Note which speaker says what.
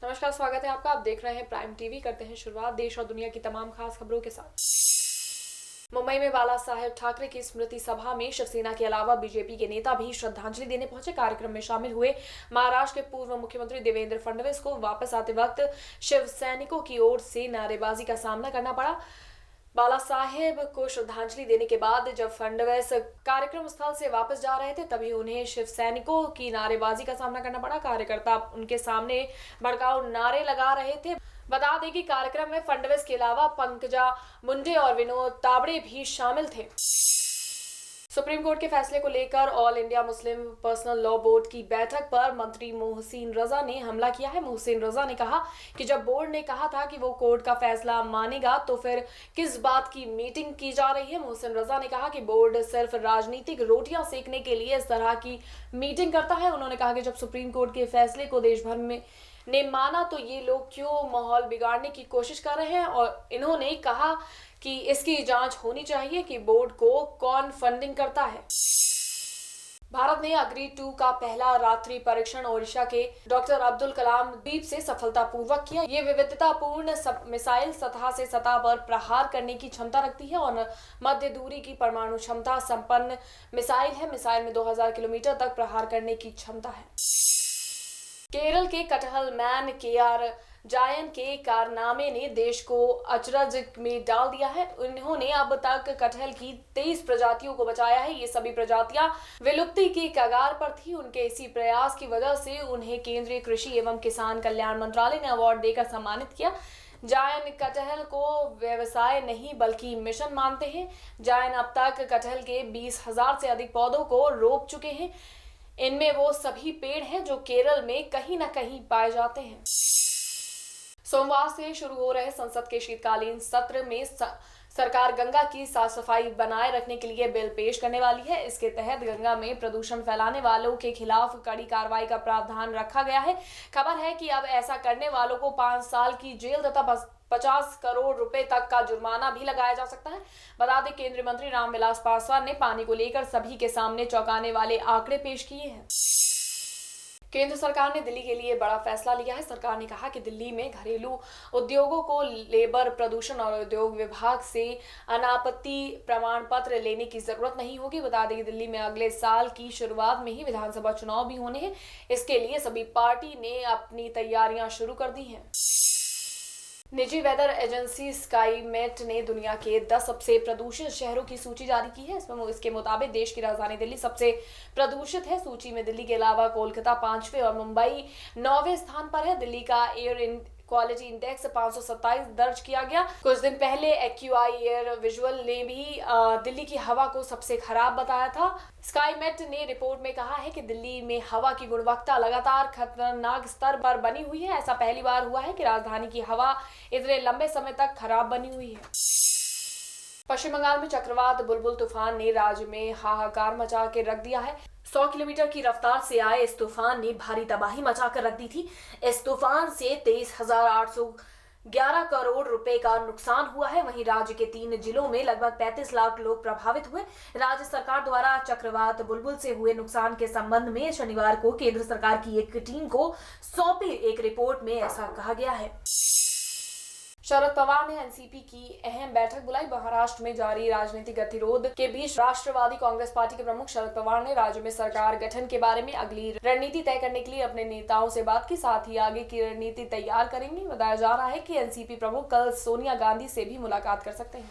Speaker 1: नमस्कार, स्वागत है आपका। आप देख रहे हैं प्राइम टीवी। करते हैं शुरुआत देश और दुनिया की तमाम खास खबरों के साथ। मुंबई में बाला साहेब ठाकरे की स्मृति सभा में शिवसेना के अलावा बीजेपी के नेता भी श्रद्धांजलि देने पहुंचे। कार्यक्रम में शामिल हुए महाराष्ट्र के पूर्व मुख्यमंत्री देवेंद्र फडणवीस को वापस आते वक्त शिव सैनिकों की ओर से नारेबाजी का सामना करना पड़ा। बाला साहेब को श्रद्धांजलि देने के बाद जब फडणवीस कार्यक्रम स्थल से वापस जा रहे थे तभी उन्हें शिव सैनिकों की नारेबाजी का सामना करना पड़ा। कार्यकर्ता उनके सामने भड़काऊ नारे लगा रहे थे। बता दें कि कार्यक्रम में फडणवीस के अलावा पंकजा मुंडे और विनोद तावड़े भी शामिल थे। सुप्रीम कोर्ट के फैसले को लेकर all India Muslim personal law board की बैठक पर मंत्री मोहसिन रजा ने हमला किया है। मोहसिन रजा ने कहा कि जब बोर्ड ने कहा था कि वो कोर्ट का फैसला मानेगा तो फिर किस बात की मीटिंग की जा रही है। मोहसिन रजा ने कहा कि बोर्ड सिर्फ राजनीतिक रोटियां सेकने के लिए इस तरह की मीटिंग करता है। उन्होंने कहा कि जब सुप्रीम कोर्ट के फैसले को देश भर में ने माना तो ये लोग क्यों माहौल बिगाड़ने की कोशिश कर रहे हैं। और इन्होंने कहा कि इसकी जांच होनी चाहिए कि बोर्ड को कौन फंडिंग करता है। भारत ने अग्नि 2 का पहला रात्रि परीक्षण ओडिशा के डॉक्टर अब्दुल कलाम द्वीप से सफलतापूर्वक किया। ये विविधतापूर्ण मिसाइल सतह से सतह पर प्रहार करने की क्षमता रखती है और मध्य दूरी की परमाणु क्षमता संपन्न मिसाइल है। मिसाइल में 2000 किलोमीटर तक प्रहार करने की क्षमता है। केरल के कटहल मैन KR जायन के कारनामे ने देश को अचरज में डाल दिया है। उन्होंने अब तक कटहल की 23 प्रजातियों को बचाया है। ये सभी प्रजातियां विलुप्ति के कगार पर थी। उनके इसी प्रयास की वजह से उन्हें केंद्रीय कृषि एवं किसान कल्याण मंत्रालय ने अवार्ड देकर सम्मानित किया। जायन कटहल को व्यवसाय नहीं बल्कि मिशन मानते हैं। जायन अब तक कटहल के 20,000 से अधिक पौधों को रोप चुके हैं। इनमें वो सभी पेड़ हैं जो केरल में कहीं न कहीं पाए जाते हैं। सोमवार से शुरू हो रहे संसद के शीतकालीन सत्र में सरकार गंगा की साफ सफाई बनाए रखने के लिए बिल पेश करने वाली है। इसके तहत गंगा में प्रदूषण फैलाने वालों के खिलाफ कड़ी कार्रवाई का प्रावधान रखा गया है। खबर है कि अब ऐसा करने वालों को 5 साल की जेल तथा 50 करोड़ रुपए तक का जुर्माना भी लगाया जा सकता है। बता दें, केंद्रीय मंत्री रामविलास पासवान ने पानी को लेकर सभी के सामने चौंकाने वाले आंकड़े पेश किए हैं। केंद्र सरकार ने दिल्ली के लिए बड़ा फैसला लिया है। सरकार ने कहा कि दिल्ली में घरेलू उद्योगों को लेबर प्रदूषण और उद्योग विभाग से अनापत्ति प्रमाण पत्र लेने की जरूरत नहीं होगी। बता दें कि दिल्ली में अगले साल की शुरुआत में ही विधानसभा चुनाव भी होने हैं। इसके लिए सभी पार्टी ने अपनी तैयारियां शुरू कर दी हैं। निजी वेदर एजेंसी स्काईमेट ने दुनिया के 10 सबसे प्रदूषित शहरों की सूची जारी की है। इसके मुताबिक देश की राजधानी दिल्ली सबसे प्रदूषित है। सूची में दिल्ली के अलावा कोलकाता 5वें और मुंबई 9वें स्थान पर है। दिल्ली का एयर क्वालिटी इंडेक्स 527 दर्ज किया गया। कुछ दिन पहले AQI एयर विजुअल ने भी दिल्ली की हवा को सबसे खराब बताया था। स्काईमेट ने रिपोर्ट में कहा है कि दिल्ली में हवा की गुणवत्ता लगातार खतरनाक स्तर पर बनी हुई है। ऐसा पहली बार हुआ है कि राजधानी की हवा इतने लंबे समय तक खराब बनी हुई है। पश्चिम बंगाल में चक्रवात बुलबुल तूफान ने राज्य में हाहाकार मचा के रख दिया है। 100 किलोमीटर की रफ्तार से आए इस तूफान ने भारी तबाही मचाकर रख दी थी। इस तूफान से 23,811 करोड़ रुपए का नुकसान हुआ है। वहीं राज्य के 3 जिलों में लगभग 35 लाख लोग प्रभावित हुए। राज्य सरकार द्वारा चक्रवात बुलबुल से हुए नुकसान के संबंध में शनिवार को केंद्र सरकार की एक टीम को सौंपी एक रिपोर्ट में ऐसा कहा गया है। शरद पवार ने एनसीपी की अहम बैठक बुलाई। महाराष्ट्र में जारी राजनीतिक गतिरोध के बीच राष्ट्रवादी कांग्रेस पार्टी के प्रमुख शरद पवार ने राज्य में सरकार गठन के बारे में अगली रणनीति तय करने के लिए अपने नेताओं से बात की। साथ ही आगे की रणनीति तैयार करेंगे। बताया जा रहा है कि एनसीपी प्रमुख कल सोनिया गांधी से भी मुलाकात कर सकते हैं।